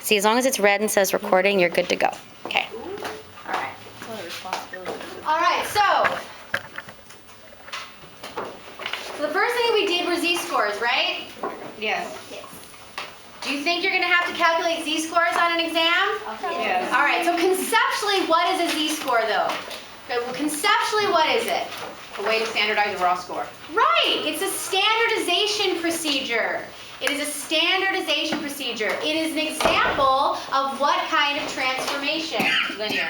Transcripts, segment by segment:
See, as long as it's red and says recording, you're good to go. Okay. All right. What a responsibility. All right, so the first thing we did were z-scores, right? Yes. Do you think you're going to have to calculate z-scores on an exam? Yes. All right, so conceptually, what is a z-score, though? Okay, well, conceptually, what is it? A way to standardize a raw score. Right, it's a standardization procedure. It is a standardization procedure. It is an example of what kind of transformation? Linear.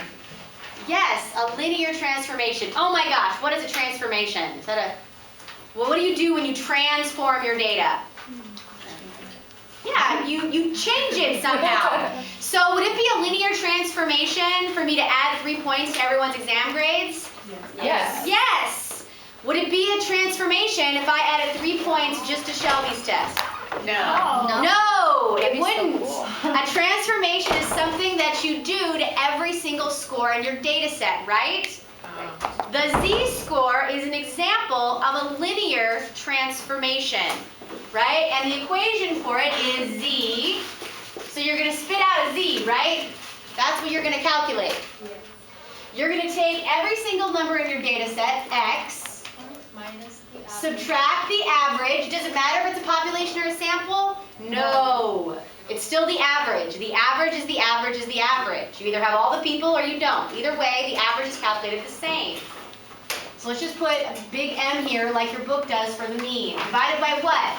Yes, a linear transformation. Oh my gosh, what is a transformation? Is that a, well, what do you do when you transform your data? Yeah, you change it somehow. So would it be a linear transformation for me to add 3 points to everyone's exam grades? Yes. Yes. Would it be a transformation if I added 3 points just to Shelby's test? No. No, it That'd be so wouldn't. cool. A transformation is something that you do to every single score in your data set, right? The z-score is an example of a linear transformation, right? And the equation for it is z. So you're going to spit out a z, right? That's what you're going to calculate. You're going to take every single number in your data set, x, subtract the average. Does it matter if it's a population or a sample? No. It's still the average. The average is the average is the average. You either have all the people or you don't. Either way, the average is calculated the same. So let's just put a big M here like your book does for the mean. Divided by what?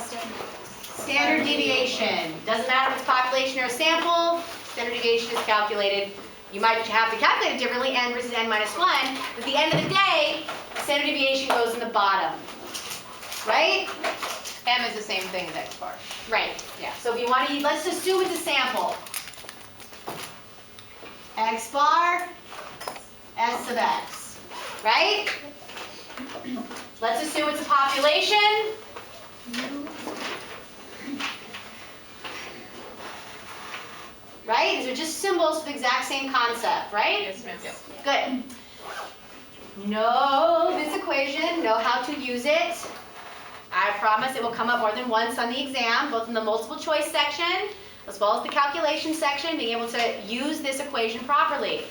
Standard deviation. Doesn't matter if it's population or a sample. Standard deviation is calculated. You might have to calculate it differently, n versus n minus 1. But at the end of the day, standard deviation goes in the bottom. Right? M is the same thing as x bar. Right. Yeah. So if you want to, let's assume it's a sample. X bar, S sub x. Right? Let's assume it's a population. Right? These are just symbols for the exact same concept, right? Yes, ma'am. Yep. Good. Know this equation, know how to use it. I promise it will come up more than once on the exam, both in the multiple choice section, as well as the calculation section, being able to use this equation properly.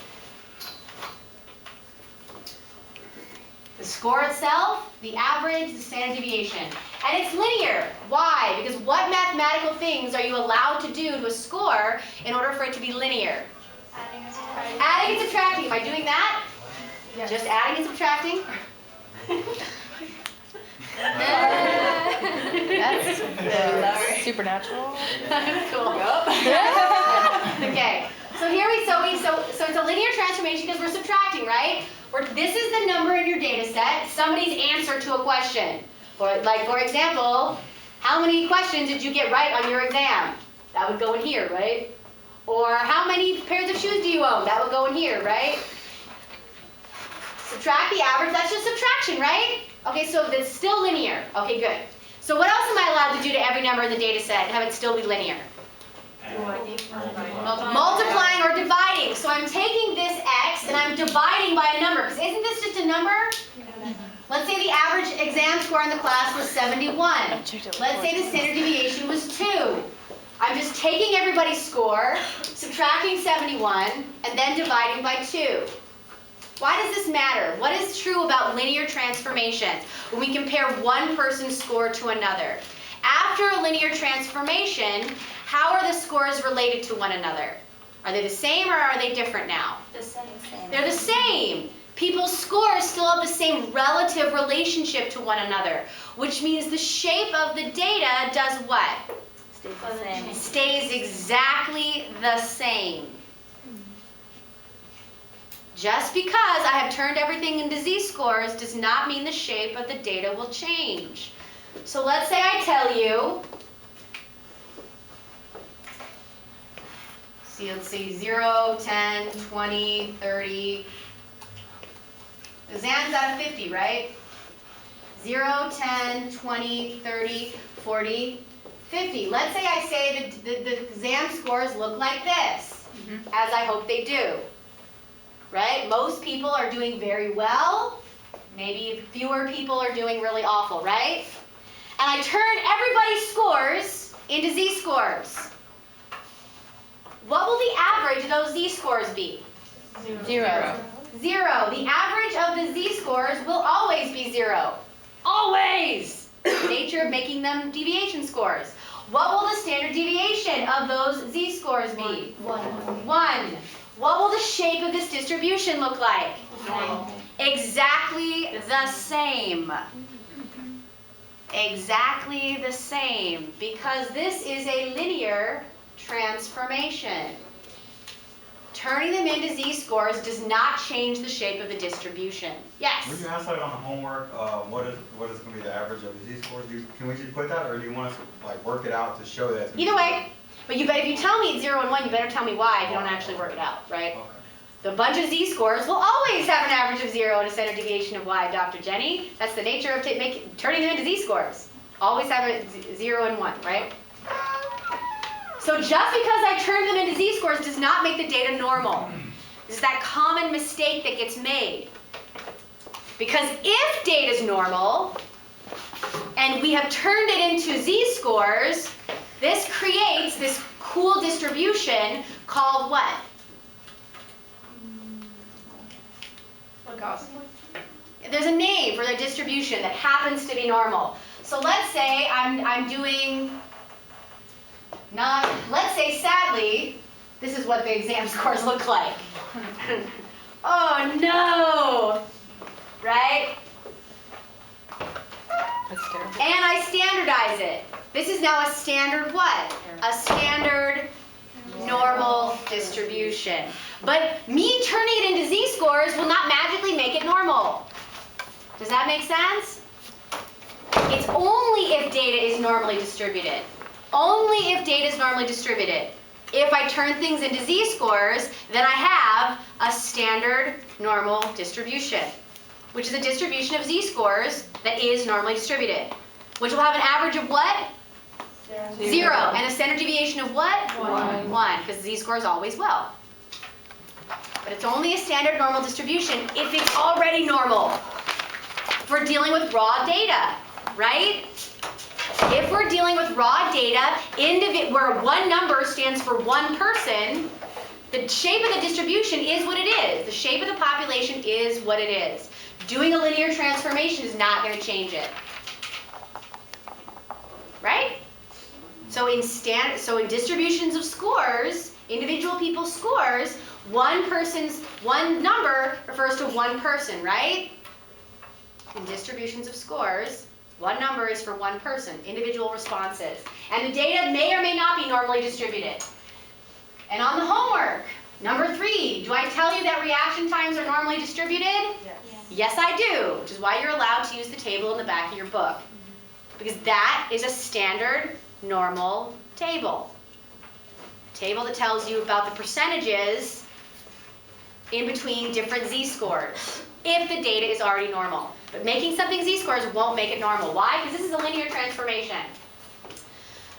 The score itself, the average, the standard deviation. And it's linear. Why? Because what mathematical things are you allowed to do to a score in order for it to be linear? Adding and subtracting. Am I doing that? Yes. Just adding and subtracting? That's supernatural. Cool. Okay. So here so it's a linear transformation because we're subtracting, right? This is the number in your data set, somebody's answer to a question. For example, how many questions did you get right on your exam? That would go in here, right? Or how many pairs of shoes do you own? That would go in here, right? Subtract the average, that's just subtraction, right? Okay, so that's still linear. Okay, good. So what else am I allowed to do to every number in the data set and have it still be linear? Multiplying or dividing. So I'm taking this x and I'm dividing by a number. Because isn't this just a number? Let's say the average exam score in the class was 71. Let's say the standard deviation was 2. I'm just taking everybody's score, subtracting 71, and then dividing by 2. Why does this matter? What is true about linear transformations when we compare one person's score to another? After a linear transformation, how are the scores related to one another? Are they the same or are they different now? The same. They're the same. People's scores still have the same relative relationship to one another, which means the shape of the data does what? Stays the same. Stays exactly the same. Just because I have turned everything into z-scores does not mean the shape of the data will change. So let's say I tell you, let's see, 0, 10, 20, 30. The exam's out of 50, right? 0, 10, 20, 30, 40, 50. Let's say I say the exam scores look like this, as I hope they do. Right? Most people are doing very well. Maybe fewer people are doing really awful, right? And I turn everybody's scores into z-scores. of those z-scores be? 0. 0. The average of the z-scores will always be 0. Always! Nature of making them deviation scores. What will the standard deviation of those z-scores be? 1. What will the shape of this distribution look like? Normal. Exactly the same. Exactly the same, because this is a linear transformation. Turning them into z-scores does not change the shape of the distribution. Yes? Would you ask that on the homework? What is going to be the average of the z-scores? Can we just put that, or do you want us to like work it out to show that? Either way, but if you tell me it's 0 and 1, you better tell me why if you don't actually work it out, right? Okay. The bunch of z-scores will always have an average of 0 and a standard deviation of y, Dr. Jenny. That's the nature of turning them into z-scores. Always have a 0 and 1, right? So just because I turned them into z-scores does not make the data normal. This is that common mistake that gets made. Because if data is normal, and we have turned it into z-scores, this creates this cool distribution called what? There's a name for the distribution that happens to be normal. So let's say let's say sadly, this is what the exam scores look like. Oh no! Right? That's terrible. And I standardize it. This is now a standard what? A standard normal distribution. But me turning it into z-scores will not magically make it normal. Does that make sense? It's only if data is normally distributed. Only if data is normally distributed. If I turn things into z-scores, then I have a standard normal distribution, which is a distribution of z-scores that is normally distributed, which will have an average of what? 0. And a standard deviation of what? 1, because z-scores always will. But it's only a standard normal distribution if it's already normal. If we're dealing with raw data, right? If we're dealing with raw data, where one number stands for one person, the shape of the distribution is what it is. The shape of the population is what it is. Doing a linear transformation is not going to change it. Right? So in distributions of scores, individual people's scores, one number refers to one person, right? In distributions of scores, one number is for one person, individual responses. And the data may or may not be normally distributed. And on the homework, number 3, do I tell you that reaction times are normally distributed? Yes. Yes, I do, which is why you're allowed to use the table in the back of your book. Because that is a standard normal table. A table that tells you about the percentages in between different z-scores, if the data is already normal. But making something z-scores won't make it normal. Why? Because this is a linear transformation.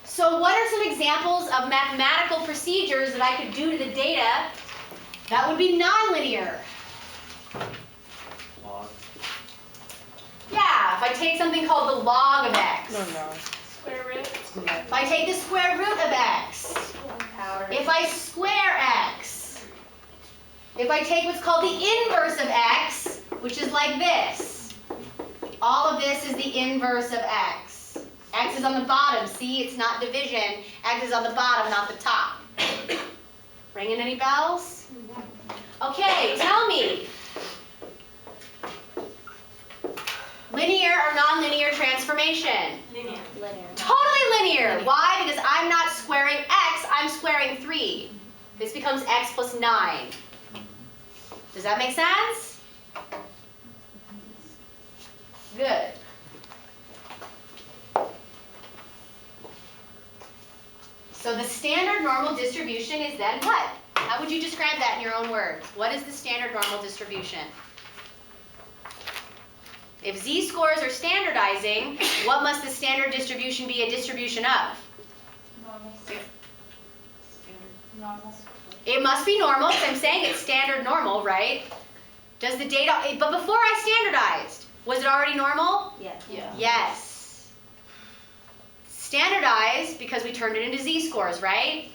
So what are some examples of mathematical procedures that I could do to the data that would be nonlinear? Log. Yeah, if I take something called the log of x. No. Square root. If I take the square root of x. If I square x. If I take what's called the inverse of x, which is like this. All of this is the inverse of x. X is on the bottom. See, it's not division. X is on the bottom, not the top. Ringing any bells? Okay, tell me. Linear or nonlinear transformation? Linear. Totally linear. Why? Because I'm not squaring x, I'm squaring 3. This becomes x plus 9. Does that make sense? Good. So the standard normal distribution is then what? How would you describe that in your own words? What is the standard normal distribution? If z-scores are standardizing, what must the standard distribution be a distribution of? Normal. It must be normal, because I'm saying it's standard normal, right? Does the data, but before I standardized, was it already normal? Yes. Yeah. Yes. Standardized because we turned it into z-scores, right?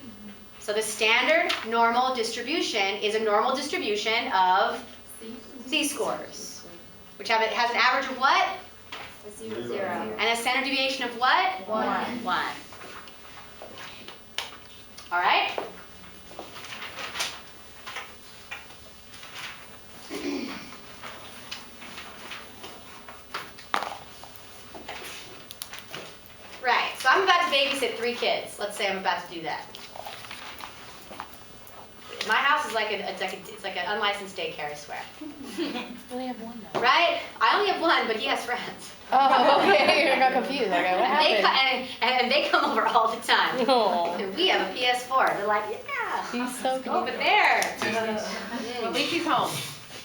So the standard normal distribution is a normal distribution of z-scores, which has an average of what? Zero. And a standard deviation of what? 1. 1. All right? Right, so I'm about to babysit 3 kids. Let's say I'm about to do that. My house is it's like an unlicensed daycare, I swear. I only have 1 though. Right? I only have 1, but he has friends. Oh, okay. I got confused. Okay, what They happened? and they come over all the time. Oh, And we have a PS4. They're like, yeah, he's so go over cute. there. At least he's home.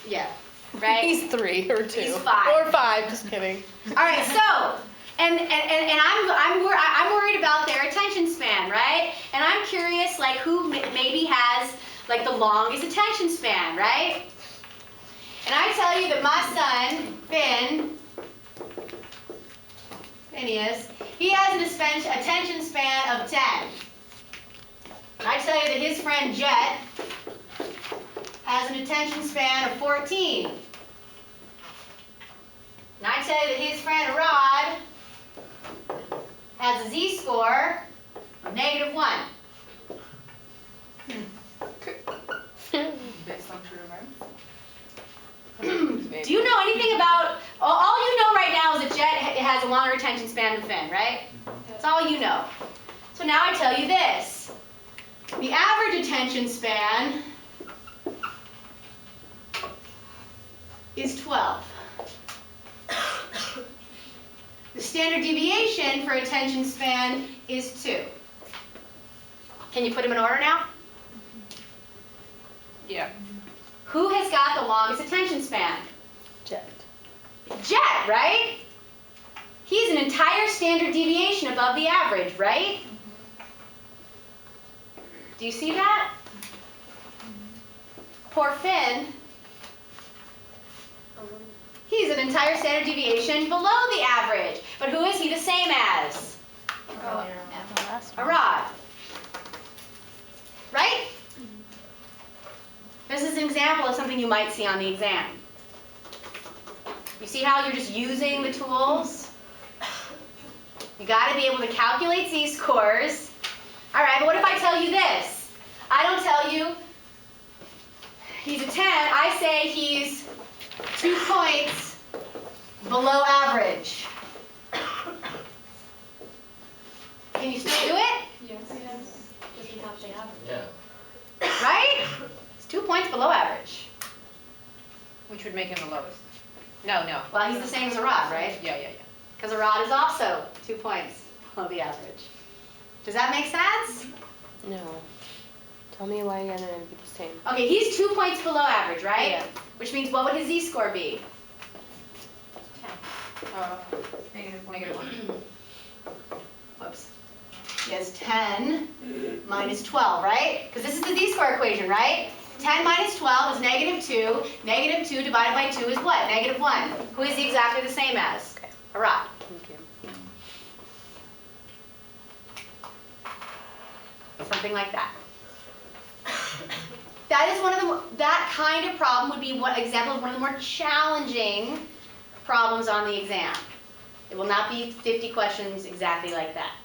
Yeah, right? He's 3 or 2. He's 5. Or 5, just kidding. All right, so, and I'm worried about their attention span, right? And I'm curious, like, who maybe has, like, the longest attention span, right? And I tell you that my son, Phineas, he has an attention span of 10. And I tell you that his friend Jet has an attention span of 14. And I tell you that his friend Rod has a z-score of -1. Based on true events. Do you know anything about, all you know right now is that Jet has a longer attention span than Finn, right? That's all you know. So now I tell you this. The average attention span is 12. The standard deviation for attention span is 2. Can you put them in order now? Yeah. Who has got the longest attention span? Jet. Jet, right? He's an entire standard deviation above the average, right? Do you see that? Poor Finn. He's an entire standard deviation below the average. But who is he the same as? A rod. Right? This is an example of something you might see on the exam. You see how you're just using the tools? You got to be able to calculate z-scores. All right, but what if I tell you this? I don't tell you he's a 10. I say he's 2 points below average. Can you still do it? Yeah. Right? It's 2 points below average. Which would make him the lowest. No. Well, he's the same as a rod, right? Yeah. Because a rod is also 2 points below the average. Does that make sense? No. Tell me why you're gonna be the same. Okay, he's 2 points below average, right? Yeah. Which means what would his z-score be? -1. Whoops. He has 10 minus 12, right? Because this is the z-score equation, right? 10 minus 12 is -2. -2 divided by 2 is what? -1. Who is he exactly the same as? Okay. A rod. Thank you. Something like that. That is that kind of problem would be one example of one of the more challenging problems on the exam. It will not be 50 questions exactly like that.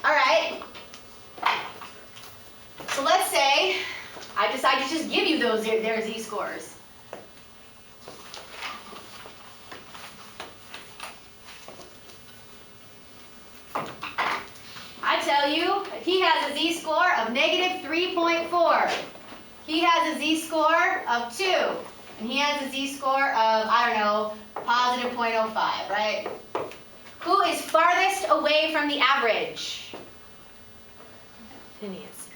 All right. So let's say I decide to just give you their z-scores. I tell you, he has a z-score of -3.4. He has a z-score of 2. And he has a z-score of, I don't know, positive 0.05, right? Who is farthest away from the average? Phineas.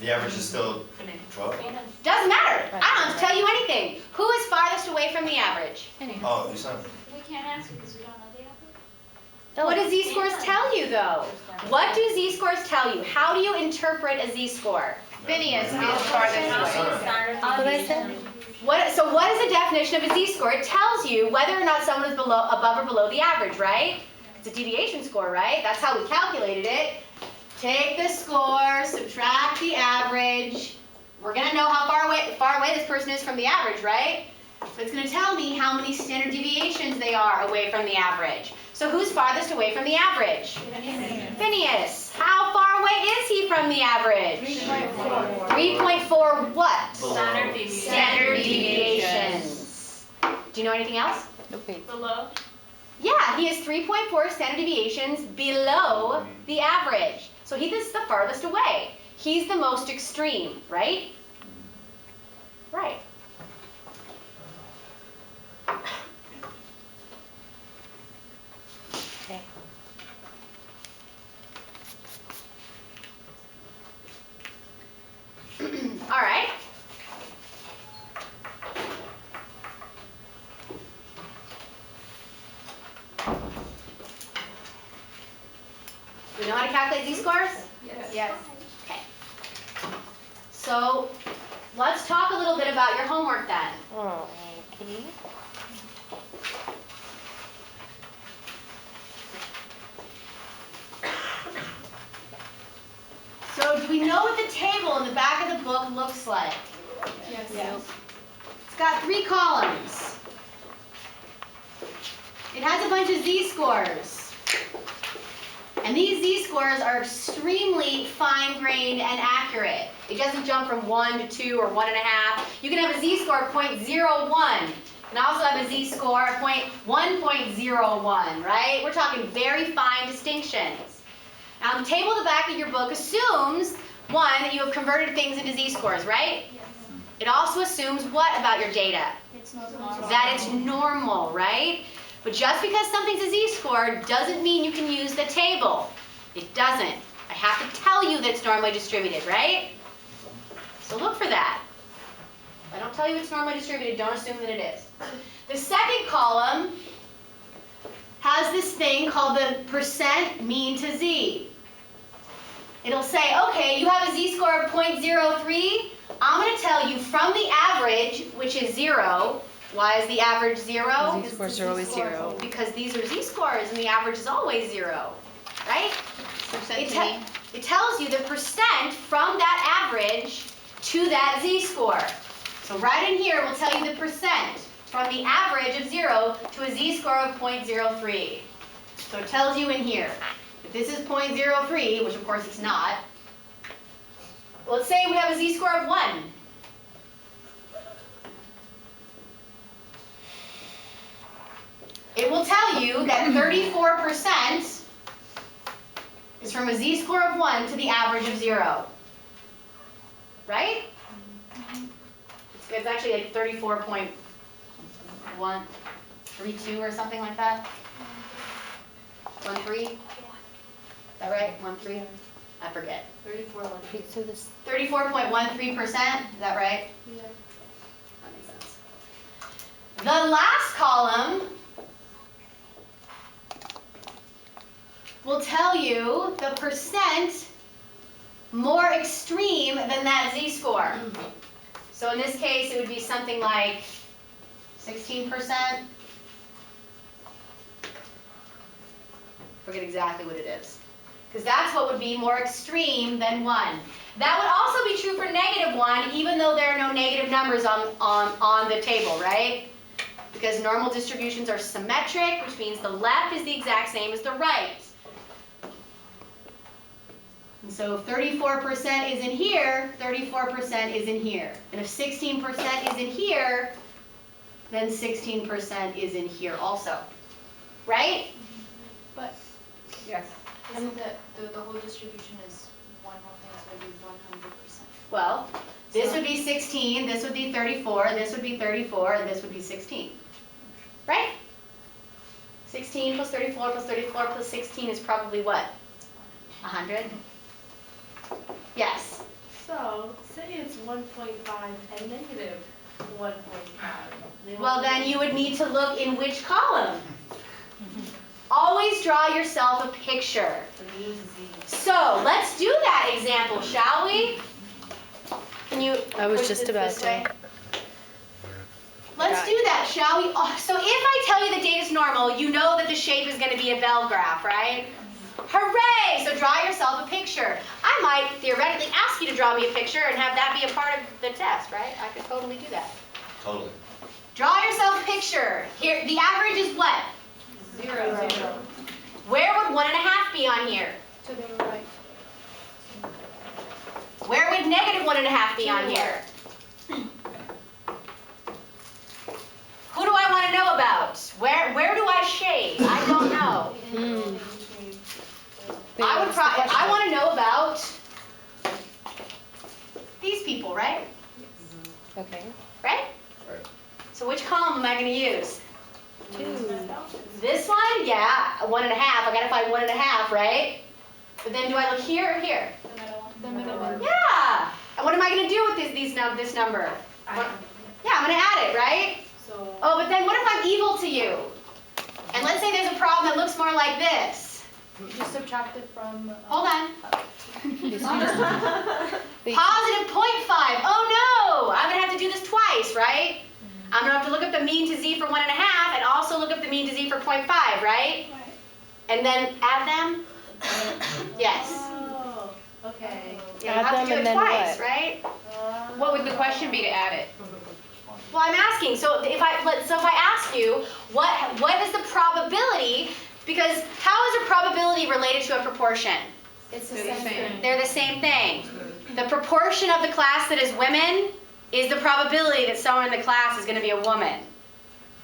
The average is still 12? Doesn't matter. I don't have to tell you anything. Who is farthest away from the average? Oh, you said. We can't answer because we don't know the average. What do z-scores tell you, though? What do z-scores tell you? How do you interpret a z-score? Phineas is farthest away. What I said? So what is the definition of a z-score? It tells you whether or not someone is above or below the average, right? It's a deviation score, right? That's how we calculated it. Take the score, subtract the average. We're gonna know how far away this person is from the average, right? So it's gonna tell me how many standard deviations they are away from the average. So who's farthest away from the average? Phineas. How far away is he from the average? 3.4. 3.4 what? Standard deviation. Standard deviations. Do you know anything else? Okay. Below. Yeah, he is 3.4 standard deviations below the average. So he is the farthest away. He's the most extreme, right? Right. Okay. All right. We know how to calculate z-scores? Yes. Okay. So let's talk a little bit about your homework then. Oh, okay. So do we know what the table in the back of the book looks like? Yes. It's got 3 columns. It has a bunch of z-scores. And these z-scores are extremely fine-grained and accurate. It doesn't jump from 1 to 2 or 1.5. You can have a z-score of 0.01. You can also have a z-score of 1.01, right? We're talking very fine distinctions. Now, the table at the back of your book assumes, one, that you have converted things into z-scores, right? Yes. It also assumes what about your data? It's normal. That it's normal, right? But just because something's a z-score doesn't mean you can use the table. It doesn't. I have to tell you that it's normally distributed, right? So look for that. If I don't tell you it's normally distributed, don't assume that it is. The second column has this thing called the percent mean to z. It'll say, okay, you have a z-score of 0.03. I'm going to tell you from the average, which is 0. Why is the average 0? Z-scores are always 0. Because these are z-scores and the average is always 0, right? It tells you the percent from that average to that z-score. So right in here, we'll tell you the percent from the average of 0 to a z-score of 0.03. So it tells you in here. If this is 0.03, which of course it's not, well, let's say we have a z-score of 1. It will tell you that 34% is from a z-score of 1 to the average of 0. Right? It's actually like 34.132 or something like that. 13? Is that right? 13? I forget. Okay, so this 34.13%? Is that right? Yeah. That makes sense. The last column will tell you the percent more extreme than that z-score. So in this case, it would be something like 16%. Forget exactly what it is. Because that's what would be more extreme than 1. That would also be true for -1, even though there are no negative numbers on the table, right? Because normal distributions are symmetric, which means the left is the exact same as the right. And so if 34% is in here, 34% is in here. And if 16% is in here, then 16% is in here also. Right? But Yes. isn't the whole distribution is one whole thing, so it'd be 100%. Well, this would be 16, this would be 34, this would be 34, and this would be 16. Right? 16 plus 34 plus 34 plus 16 is probably what? 100? Yes. So, say it's 1.5 and negative 1.5. Well, then you would need to look in which column? Always draw yourself a picture. So, let's do that example, shall we? Can you I was push just this about this to. way? Let's do that, shall we? Oh, so if I tell you the data's normal, you know that the shape is going to be a bell graph, right? Hooray! So draw yourself a picture. I might theoretically ask you to draw me a picture and have that be a part of the test, right? I could totally do that. Totally. Draw yourself a picture. Here, the average is what? 0. Where would 1.5 be on here? To the right. Where would negative 1.5 be on here? Who do I want to know about? Where do I shade? I don't know. I want to know about these people, right? Okay. Right? Right. So which column am I going to use? 2. This one? Yeah, 1.5. I got to find 1.5, right? But then do I look here or here? The middle one. Yeah. And what am I going to do with this number? Yeah, I'm going to add it, right? So, Oh, but then what if I'm evil to you? And let's say there's a problem that looks more like this. Just subtract it from. Hold on. Wait. Positive 0.5. Oh no! I'm going to have to do this twice, right? I'm going to have to look up the mean to z for 1.5 and also look up the mean to z for 0.5, right? And then add them? Yes. oh, okay. Yeah, Add I'll have them to do and it then twice, what? right? What would the question be to add it? Well, I'm asking. So if I ask you, what is the probability? Because how is a probability related to a proportion? It's the They're the same same. thing. They're the same thing. The proportion of the class that is women is the probability that someone in the class is going to be a woman.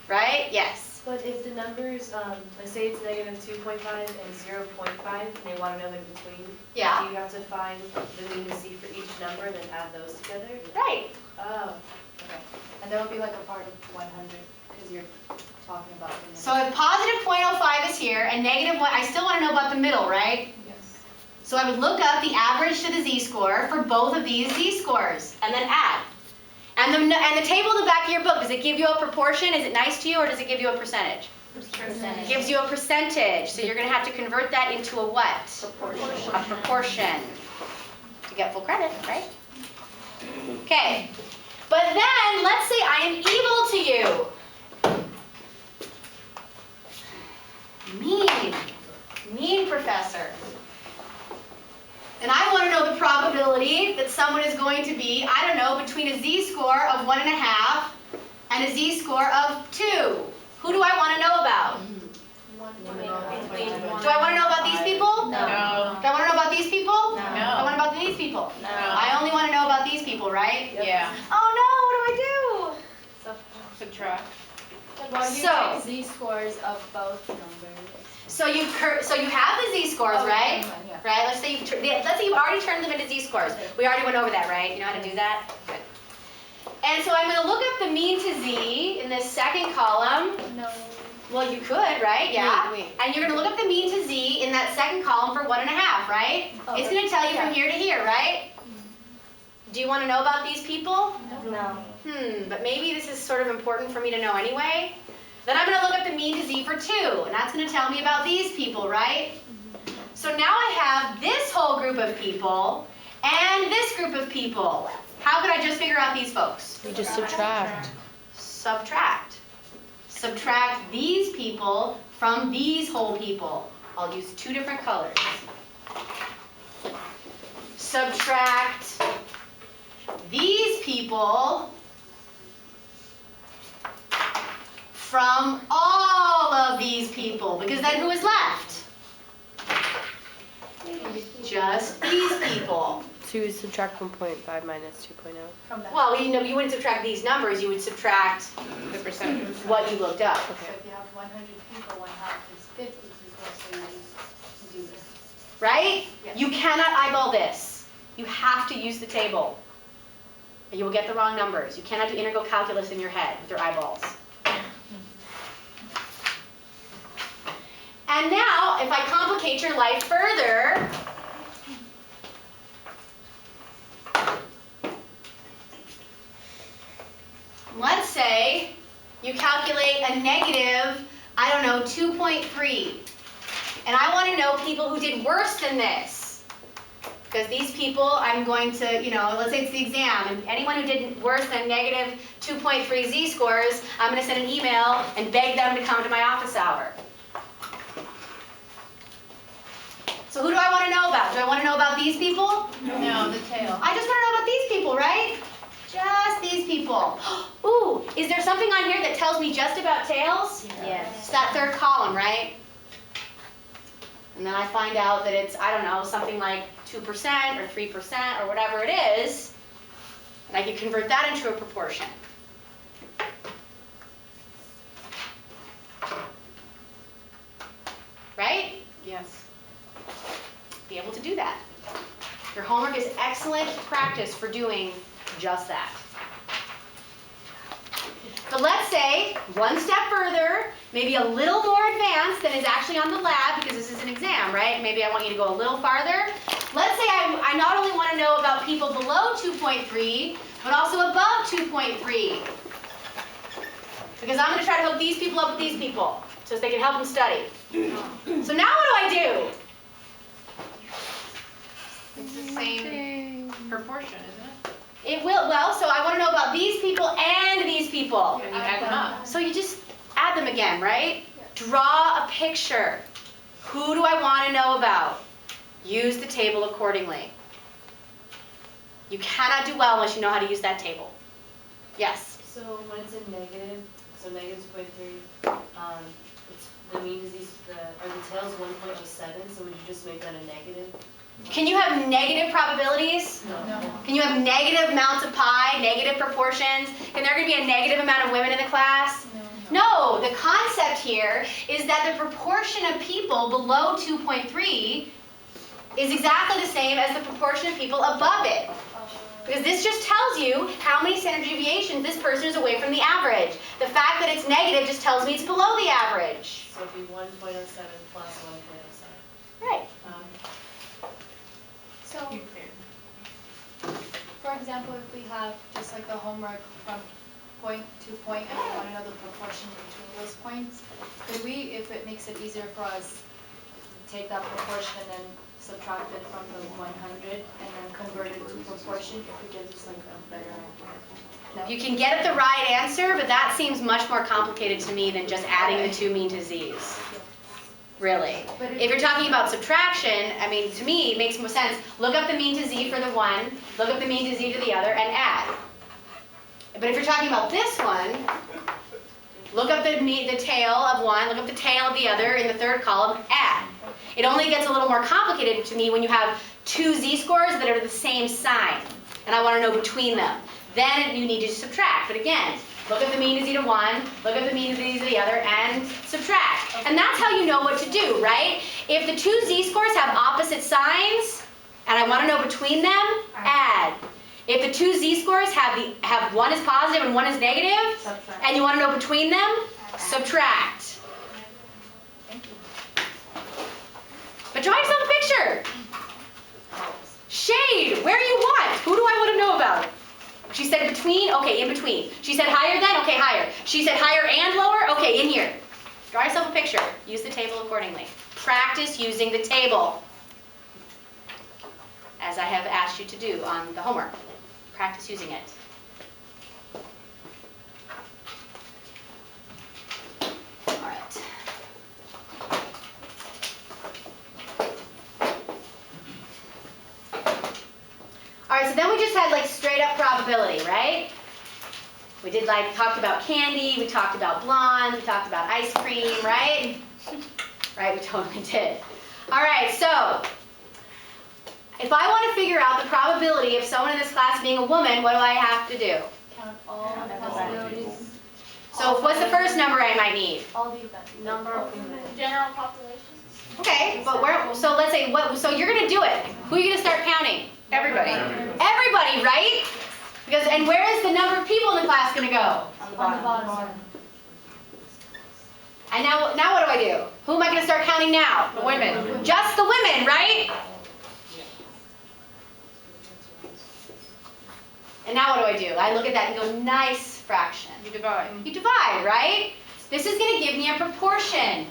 Right? Yes. But if the numbers, let's say it's negative 2.5 and 0.5, and they want to know the between, Yeah. do you have to find the mean to z for each number and then add those together? Right. Oh, Okay. And that would be like a part of 100 because you're talking about. The So if positive 0.05 is here and negative 1, I still want to know about the middle, right? Yes. So I would look up the average to the z-score for both of these z-scores and then add. And the table in the back of your book, does it give you a proportion? Is it nice to you, or does it give you a percentage? It gives you a percentage. So you're going to have to convert that into a what? Proportion. A proportion to get full credit, right? Okay. But then, let's say I am evil to you. Mean professor. And I want to know the probability that someone is going to be, I don't know, between a z-score of 1.5 and a z-score of 2. Who do I want to know about? Do I want to know about these people? No. Do I want to know about these people? No. I want to know about these people? No. I only want to know about these people, right? Yeah. Oh no, what do I do? Subtract. Well, you So- take z-scores of both numbers. So you have the z-scores, Oh, right? never mind, yeah. Right. Let's say you've already turned them into z-scores. We already went over that, right? You know how to do that? Good. And so I'm going to look up the mean to z in this second column. No. Well, you could, right? Yeah. Wait. And you're going to look up the mean to z in that second column for 1.5, right? Oh, It's going to tell you from yeah. here to here, right? Do you want to know about these people? No. But maybe this is sort of important for me to know anyway. Then I'm going to look up the mean to z for 2, and that's going to tell me about these people, right? So now I have this whole group of people and this group of people. How could I just figure out these folks? You just subtract. Subtract. Subtract these people from these whole people. I'll use 2 different colors. Subtract these people from all of these people, because then who is left? Just these people. So you would subtract 1.5 minus 2.0. From that. Well, you wouldn't subtract these numbers, you would subtract The percentage. what you looked up. So if you have 100 people, one half is 50 people, so you just do this. Right? Yes. You cannot eyeball this. You have to use the table. You will get the wrong numbers. You cannot do integral calculus in your head with your eyeballs. And now, if I complicate your life further, let's say you calculate a negative, I don't know, 2.3. And I want to know people who did worse than this. Because these people, I'm going to, let's say it's the exam, and anyone who did worse than negative 2.3 z-scores, I'm going to send an email and beg them to come to my office hour. So who do I want to know about? Do I want to know about these people? No, the tail. I just want to know about these people, right? Just these people. Ooh, is there something on here that tells me just about tails? Yes. It's that third column, right? And then I find out that it's, I don't know, something like 2% or 3% or whatever it is. And I can convert that into a proportion. Right? Yes. Be able to do that. Your homework is excellent practice for doing just that. But let's say, one step further, maybe a little more advanced than is actually on the lab, because this is an exam, right? Maybe I want you to go a little farther. Let's say I not only want to know about people below 2.3, but also above 2.3. Because I'm going to try to hook these people up with these people, so they can help them study. So now what do? It's the same proportion, isn't it? It will, well, so I want to know about these people and these people. And you add them up. So you just add them again, right? Draw a picture. Who do I want to know about? Use the table accordingly. You cannot do well unless you know how to use that table. Yes? So when it's in negative, so negative 2.3, it's the mean disease, are the tails 1.07, so would you just make that a negative? Can you have negative probabilities? No. Can you have negative amounts of pi, negative proportions? Can there be a negative amount of women in the class? No, the concept here is that the proportion of people below 2.3 is exactly the same as the proportion of people above it. Because this just tells you how many standard deviations this person is away from the average. The fact that it's negative just tells me it's below the average. So it'd be 1.07 plus 1.07. Right. So, for example, if we have just like the homework from point to point and we want to know the proportion between those points, could we, if it makes it easier for us, take that proportion and then subtract it from the 100 and then convert it to proportion if it gives us like a better idea? You can get at the right answer, but that seems much more complicated to me than just adding the two mean to z's. Really. If you're talking about subtraction, I mean, to me, it makes more sense. Look up the mean to z for the one, look up the mean to z to the other, and add. But if you're talking about this one, look up the tail of one, look up the tail of the other in the third column, add. It only gets a little more complicated to me when you have two z-scores that are the same sign, and I want to know between them. Then you need to subtract. But again, look at the mean to z to one, look at the mean to z to the other, and subtract. And that's how you know what to do, right? If the two z-scores have opposite signs, and I want to know between them, add. If the two z-scores have one is positive and one is negative, and you want to know between them, subtract. But draw yourself a picture. Shade, where you want. Who do I want to know about? She said between, okay, in between. She said higher then, okay, higher. She said higher and lower, okay, in here. Draw yourself a picture. Use the table accordingly. Practice using the table, as I have asked you to do on the homework. Practice using it. All right. All right, so then we just had like straight up probability, right? We did talked about candy, we talked about blonde, we talked about ice cream, right? Right, we totally did. All right, so if I want to figure out the probability of someone in this class being a woman, what do I have to do? Count all the possibilities. So what's the first number I might need? All the events. Number of women. General population. Okay, but so let's say, so you're going to do it. Who are you going to start counting? Everybody. Everybody, right? And where is the number of people in the class going to go? On the bottom. And now what do I do? Who am I going to start counting now? The women. Just the women, right? And now what do? I look at that and go, nice fraction. You divide. You divide, right? This is going to give me a proportion.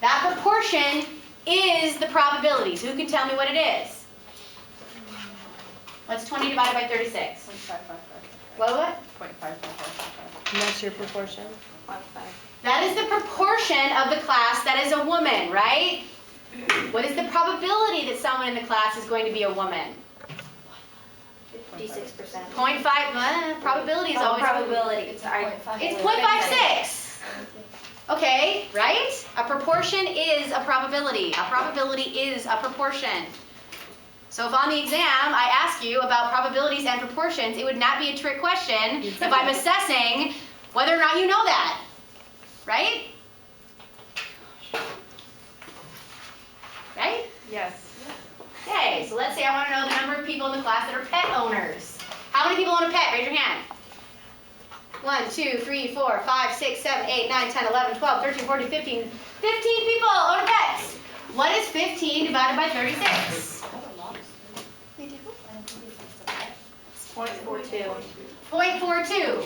That proportion is the probabilities. Who can tell me what it is? What's 20 divided by 36? 0.5555. What? 0.5555. And that's your proportion? That is the proportion of the class that is a woman, right? What is the probability that someone in the class is going to be a woman? 56%. 0.5, probability is always Probability. It's 0.5. It's 0.56. Okay, right? A proportion is a probability. A probability is a proportion. So if on the exam I ask you about probabilities and proportions, it would not be a trick question if I'm assessing whether or not you know that. Right? Right? Yes. Okay, so let's say I want to know the number of people in the class that are pet owners. How many people own a pet? Raise your hand. 1, 2, 3, 4, 5, 6, 7, 8, 9, 10, 11, 12, 13, 14, 15. 15 people own a pet. What is 15 divided by 36? 0.42. 0.42.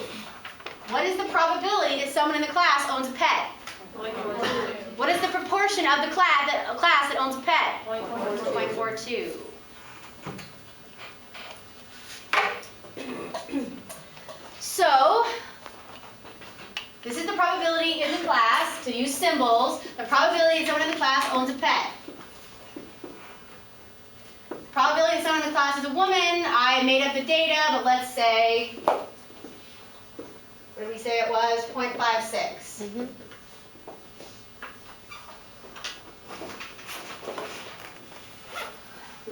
What is the probability that someone in the class owns a pet? 0.42. What is the proportion of the class that owns a pet? 0.42. So, this is the probability in the class, to use symbols, the probability that someone in the class owns a pet. Probability that someone in the class is a woman, I made up the data, but let's say, what did we say it was? 0.56.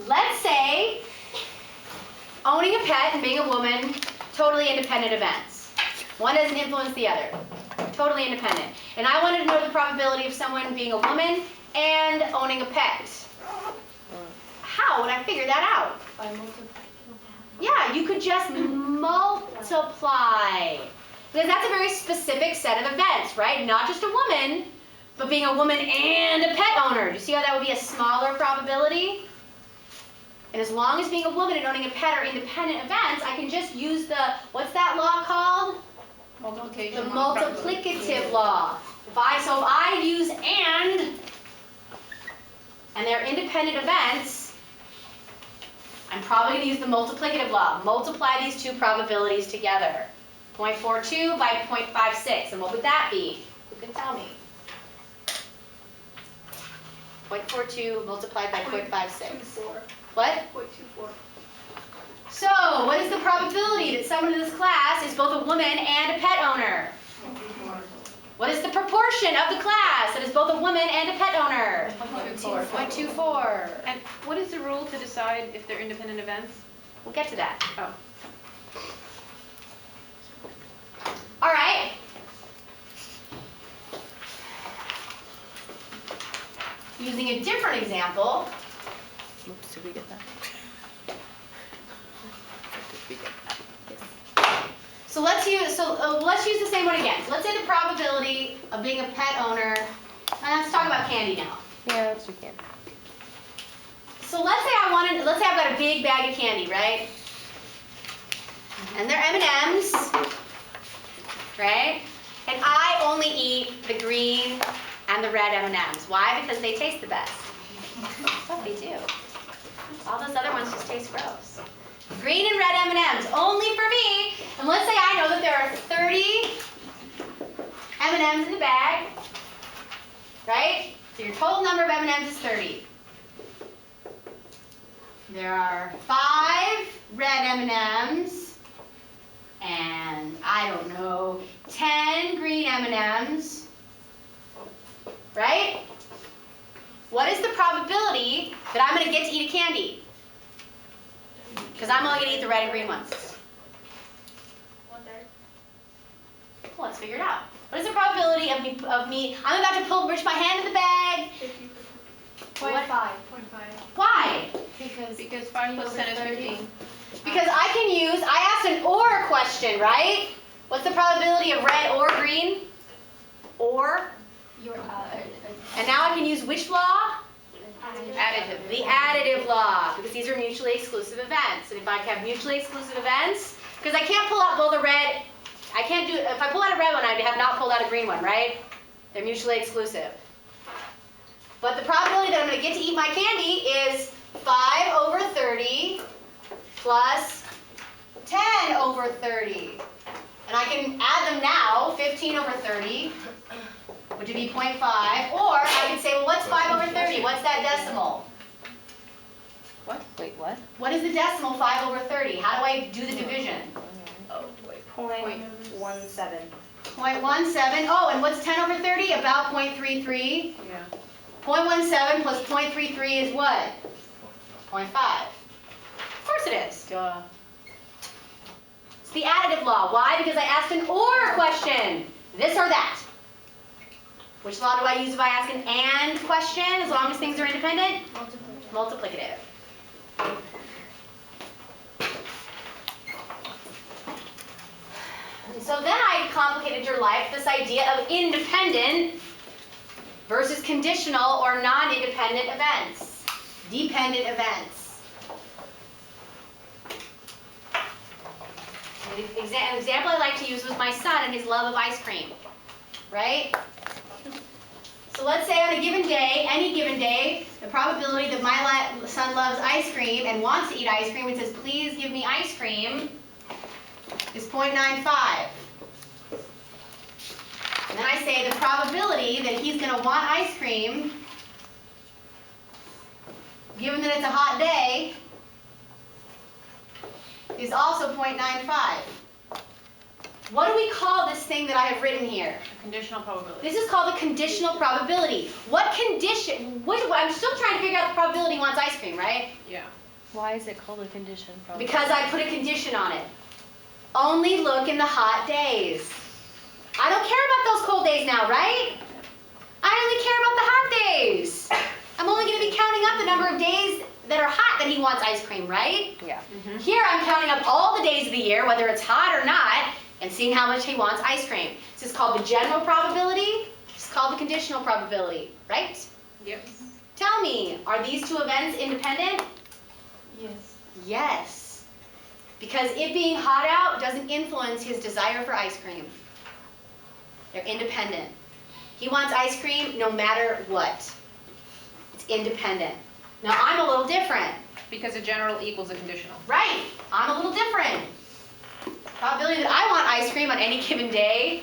Let's say owning a pet and being a woman, totally independent events. One doesn't influence the other. Totally independent. And I wanted to know the probability of someone being a woman and owning a pet. How would I figure that out? By multiplying. Yeah, you could just multiply. Because that's a very specific set of events, right? Not just a woman, but being a woman and a pet owner. Do you see how that would be a smaller probability? And as long as being a woman and owning a pet are independent events, I can just use the, what's that law called? Multiplication. The multiplicative law. If I use and they're independent events, I'm probably going to use the multiplicative law. Multiply these two probabilities together. 0.42 by 0.56. And what would that be? Who can tell me? 0.42 multiplied by 0.56. What? 0.24. So, what is the probability that someone in this class is both a woman and a pet owner? What is the proportion of the class that is both a woman and a pet owner? 0.24. And what is the rule to decide if they're independent events? We'll get to that. Oh. All right. Using a different example. Oops, did we get that? Did we get that? Yes. So let's use the same one again. So let's say the probability of being a pet owner. And let's talk about candy now. Yeah, that's you can. So let's say I've got a big bag of candy, right? And they're M&Ms, right? And I only eat the green and the red M&Ms. Why? Because they taste the best. That's what they do. All those other ones just taste gross. Green and red M&Ms, only for me. And let's say I know that there are 30 M&Ms in the bag, right? So your total number of M&Ms is 30. There are 5 red M&Ms and, I don't know, 10 green M&Ms, right? What is the probability that I'm going to get to eat a candy? Because I'm only going to eat the red and green ones. 1/3. Well, let's figure it out. What is the probability of me, I'm about to reach my hand in the bag. 0.5. Why? Because 5 plus 10 is 15. Because I asked an or question, right? What's the probability of red or green? Or. And now I can use which law? Additive. The additive law, because these are mutually exclusive events. And if I have mutually exclusive events, because I can't pull out both a red, if I pull out a red one, I have not pulled out a green one, right? They're mutually exclusive. But the probability that I'm going to get to eat my candy is 5 over 30 plus 10 over 30. And I can add them now, 15 over 30, which would be 0.5. Or I could say, well, what's 5 over 30? What's that decimal? What? Wait, what? What is the decimal 5 over 30? How do I do the division? Oh, wait. 0.17. 0.17. Oh, and what's 10 over 30? About 0.33. Yeah. 0.17 plus 0.33 is what? 0.5. Of course it is. Duh. It's the additive law. Why? Because I asked an or question. This or that. Which law do I use if I ask an and question, as long as things are independent? Multiplicative. So then I complicated your life, this idea of independent versus conditional or non-independent events. Dependent events. An example I like to use was my son and his love of ice cream. Right? So let's say on a given day, any given day, the probability that my son loves ice cream and wants to eat ice cream and says, please give me ice cream, is 0.95. And then I say the probability that he's going to want ice cream, given that it's a hot day, is also 0.95. What do we call this thing that I have written here? Conditional probability. This is called the conditional probability. What condition, I'm still trying to figure out the probability he wants ice cream, right? Yeah. Why is it called a condition? Probably? Because I put a condition on it. Only look in the hot days. I don't care about those cold days now, right? I only care about the hot days. I'm only going to be counting up the number of days that are hot that he wants ice cream, right? Yeah. Here I'm counting up all the days of the year, whether it's hot or not, and seeing how much he wants ice cream. This is called the general probability. This is called the conditional probability, right? Yep. Tell me, are these two events independent? Yes. Yes. Because it being hot out doesn't influence his desire for ice cream. They're independent. He wants ice cream no matter what. It's independent. Now I'm a little different. Because a general equals a conditional. Right. I'm a little different. Probability that I want ice cream on any given day.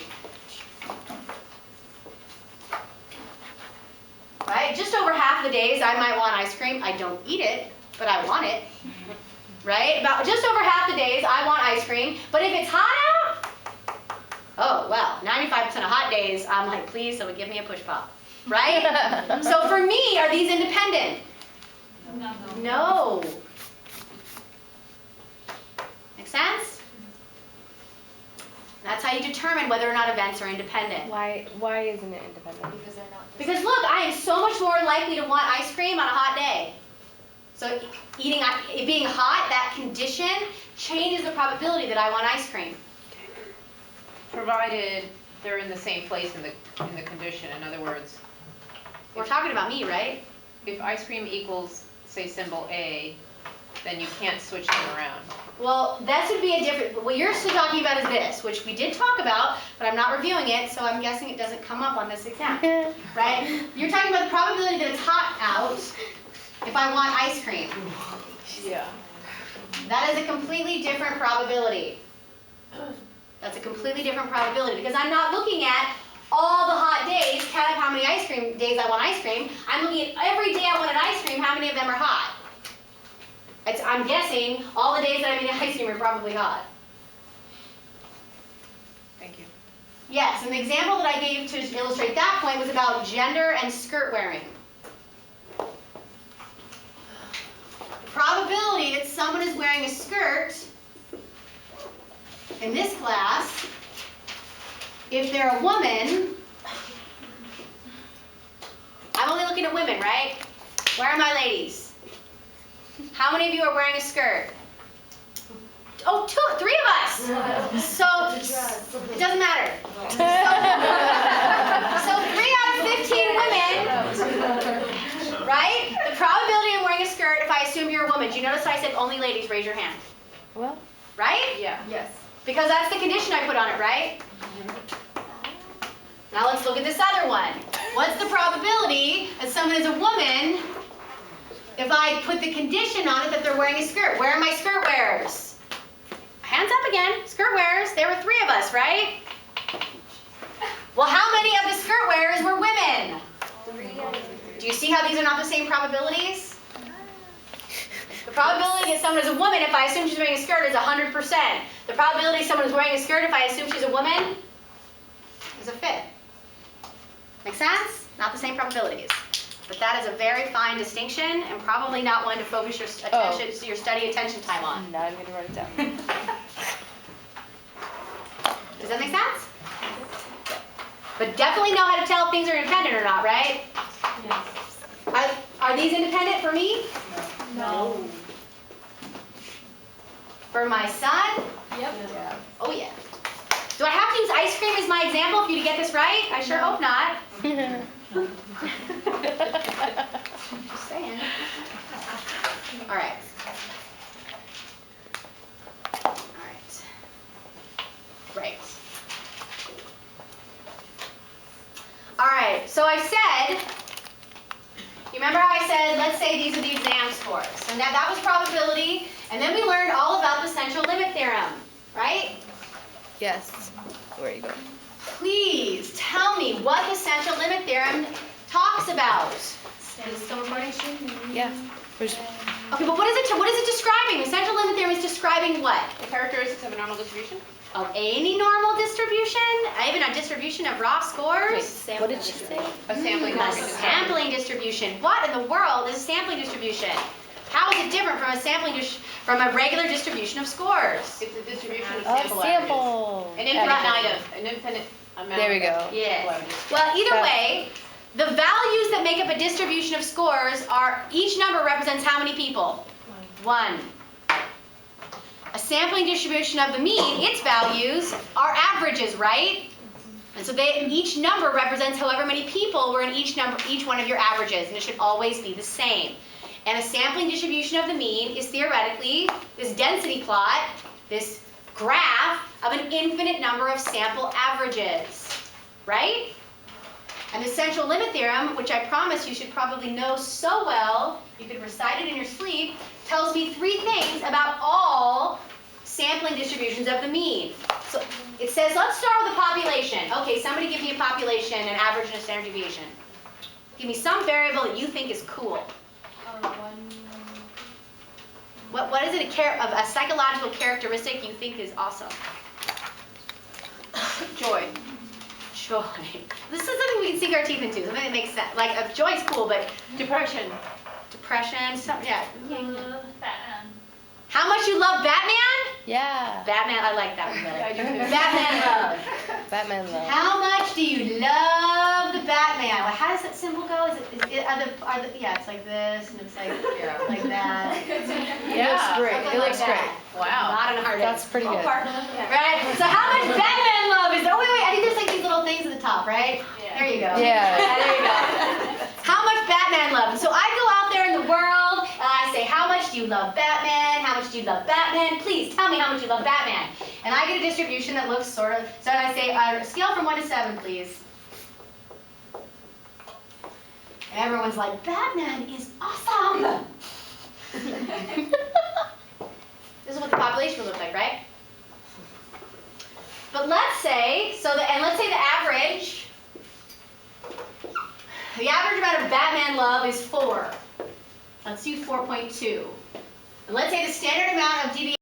Right? Just over half the days I might want ice cream. I don't eat it, but I want it. Right? About just over half the days I want ice cream, but if it's hot out, oh well, 95% of hot days I'm like, please, someone give me a push pop. Right? So for me, are these independent? No. Make sense? That's how you determine whether or not events are independent. Why isn't it independent? Because they're not. Because look, I am so much more likely to want ice cream on a hot day. So it being hot, that condition changes the probability that I want ice cream. Provided they're in the same place in the condition. In other words, We're talking about me, right? if ice cream equals, say, symbol A, then you can't switch them around. Well, that would be a different, what you're still talking about is this, which we did talk about, but I'm not reviewing it, so I'm guessing it doesn't come up on this exam, right? You're talking about the probability that it's hot out if I want ice cream. Yeah. That is a completely different probability. That's a completely different probability because I'm not looking at all the hot days, count up how many ice cream days I want ice cream. I'm looking at every day I wanted ice cream, how many of them are hot. I'm guessing all the days that I'm eating ice cream are probably hot. Thank you. Yes, and the example that I gave to illustrate that point was about gender and skirt wearing. The probability that someone is wearing a skirt in this class, if they're a woman, I'm only looking at women, right? Where are my ladies? How many of you are wearing a skirt? Oh, 3 of us. So it doesn't matter. So 3 out of 15 women, right? The probability of wearing a skirt, if I assume you're a woman, do you notice I said only ladies, raise your hand? Well, Right? Yeah. Yes. Because that's the condition I put on it, right? Now let's look at this other one. What's the probability that someone is a woman if I put the condition on it that they're wearing a skirt. Where are my skirt wearers? Hands up again. Skirt wearers. There were 3 of us, right? Well, how many of the skirt wearers were women? 3. Do you see how these are not the same probabilities? The probability that someone is a woman if I assume she's wearing a skirt is 100%. The probability someone is wearing a skirt if I assume she's a woman is a fifth. Make sense? Not the same probabilities. But that is a very fine distinction and probably not one to focus your attention, your study attention time on. Now I'm gonna write it down. Does that make sense? But definitely know how to tell if things are independent or not, right? Yes. Are these independent for me? No. For my son? Yep. Yeah. Oh yeah. Do I have to use ice cream as my example for you to get this right? I sure hope not. Just saying. All right. All right. Right. All right. So I said, you remember how I said, let's say these are the exam scores. And that was probability. And then we learned all about the central limit theorem, right? Yes. Where are you going? Please tell me what the central limit theorem talks about. Is it still recording? Yeah. Where's, Okay, but what is it describing? The central limit theorem is describing what? The characteristics of a normal distribution? Of any normal distribution? Even a distribution of raw scores? what did she say? A sampling A distribution. sampling distribution. What in the world is a sampling distribution? How is it different from from a regular distribution of scores? It's a distribution of Oh, sample sample. averages. An infinite Averages. an infinite amount. There we of go. Yes. sample averages. Well, either That's- way, the values that make up a distribution of scores are, each number represents how many people? 1. A sampling distribution of the mean, its values are averages, right? And so each number represents however many people were in each one of your averages, and it should always be the same. And a sampling distribution of the mean is theoretically this density plot, this graph of an infinite number of sample averages, right? And the central limit theorem, which I promise you should probably know so well, you could recite it in your sleep, tells me 3 things about all sampling distributions of the mean. So it says, let's start with a population. Okay, somebody give me a population, an average, and a standard deviation. Give me some variable that you think is cool. What is it, a psychological characteristic you think is awesome? Joy. Joy. This is something we can sink our teeth into, something that makes sense. Like, joy's cool, but Depression. depression, something, yeah. Batman. How much you love Batman? Yeah. Batman, I like that one I do better. too. Batman love. Batman love. How much do you love the Batman? Well, how does that symbol go? Yeah, it's like this, and it's like, like that. Yeah. great. Something It looks like great. that. Wow. Not in a hard That's pretty good. Right? So how much Batman love is there? Oh, wait, I think there's like these little things at the top, right? Yeah. There you go. Yeah. There you go. How much Batman love? And so I go out there in the world, and I say, how much do you love Batman? How much do you love Batman? Please tell me how much you love Batman. And I get a distribution that looks sort of, so I say, scale from 1 to 7, please. And everyone's like, Batman is awesome! This is what the population would look like, right? But let's say, let's say the average amount of Batman love is 4. Let's do 4.2. And let's say the standard amount of deviation